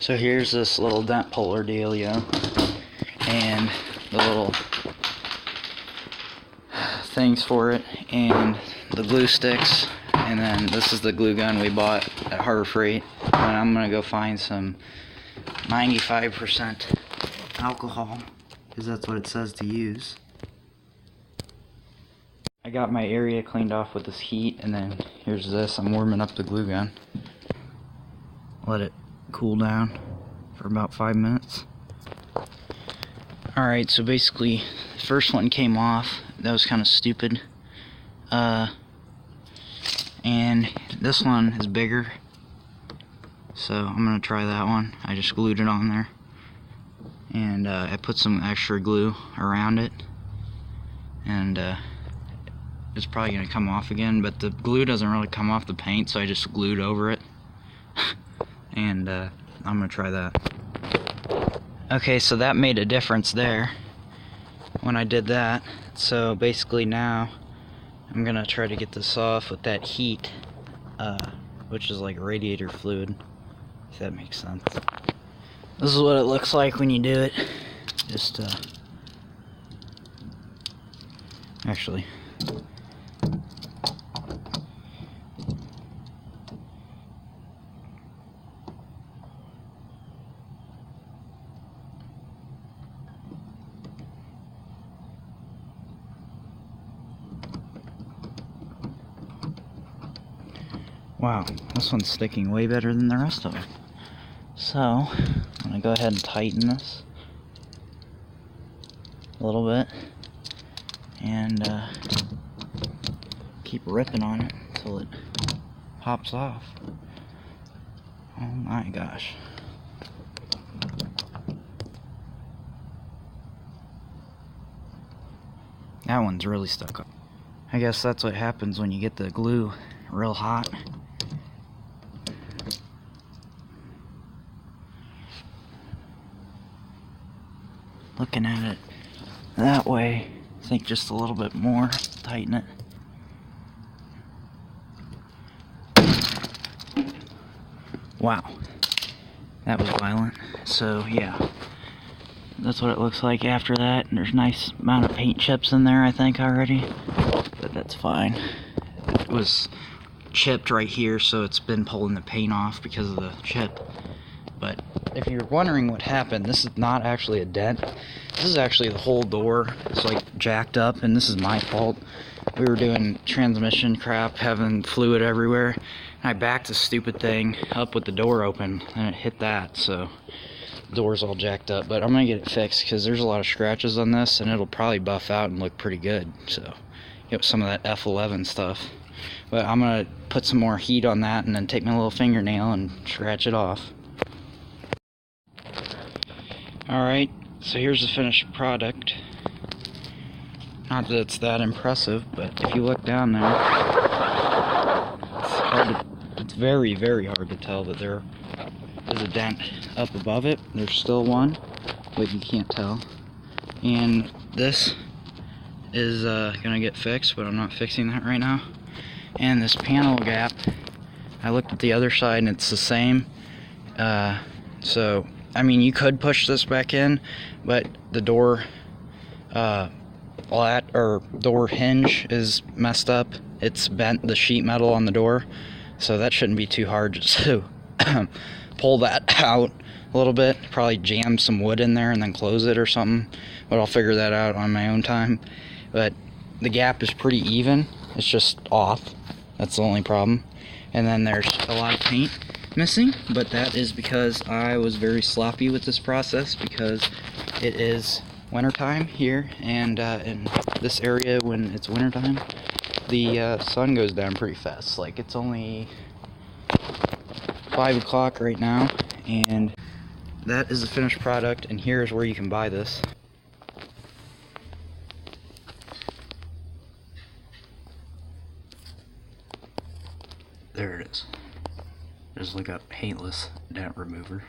So here's this little dent puller dealio, and the little things for it, and the glue sticks, and then this is the glue gun we bought at Harbor Freight. And I'm gonna go find some 95% alcohol, because that's what it says to use. I got my area cleaned off with this heat, and then here's this. I'm warming up the glue gun. Let it cool down for about 5 minutes. Alright, so basically the first one came off. That was kind of stupid. And this one is bigger, so I'm gonna try that one. I just glued it on there, and I put some extra glue around it, and it's probably gonna come off again, but the glue doesn't really come off the paint, so I just glued over it. And I'm gonna try that. Okay, so that made a difference there when I did that. So basically now I'm gonna try to get this off with that heat, which is like radiator fluid, if that makes sense. This is what it looks like when you do it. Just actually, wow, this one's sticking way better than the rest of them. So, I'm going to go ahead and tighten this a little bit, and keep ripping on it until it pops off. Oh my gosh. That one's really stuck up. I guess that's what happens when you get the glue real hot. Looking at it that way, I think just a little bit more, tighten it. Wow, that was violent. So yeah, that's what it looks like after that. And there's a nice amount of paint chips in there, I think, already, but that's fine. It was chipped right here, so it's been pulling the paint off because of the chip. But if you're wondering what happened, this is not actually a dent. This is actually the whole door. It's like jacked up, and this is my fault. We were doing transmission crap, having fluid everywhere, and I backed the stupid thing up with the door open, and it hit that, so the door's all jacked up. But I'm gonna get it fixed because there's a lot of scratches on this, and it'll probably buff out and look pretty good. So get some of that F11 stuff. But I'm gonna put some more heat on that, and then take my little fingernail and scratch it off. Alright, so here's the finished product. Not that it's that impressive, but if you look down there, it's very, very hard to tell that there is a dent up above it. There's still one, but you can't tell. And this is gonna get fixed, but I'm not fixing that right now. And this panel gap, I looked at the other side and it's the same. So I mean, you could push this back in, but the door door hinge is messed up. It's bent, the sheet metal on the door, so that shouldn't be too hard just to pull that out a little bit. Probably jam some wood in there and then close it or something, but I'll figure that out on my own time. But the gap is pretty even, it's just off. That's the only problem. And then there's a lot of paint missing, but that is because I was very sloppy with this process, because it is wintertime here, and in this area when it's wintertime, the sun goes down pretty fast. Like, it's only 5 o'clock right now, and that is the finished product, and here's where you can buy this. There it is. Just look up Paintless Dent Remover.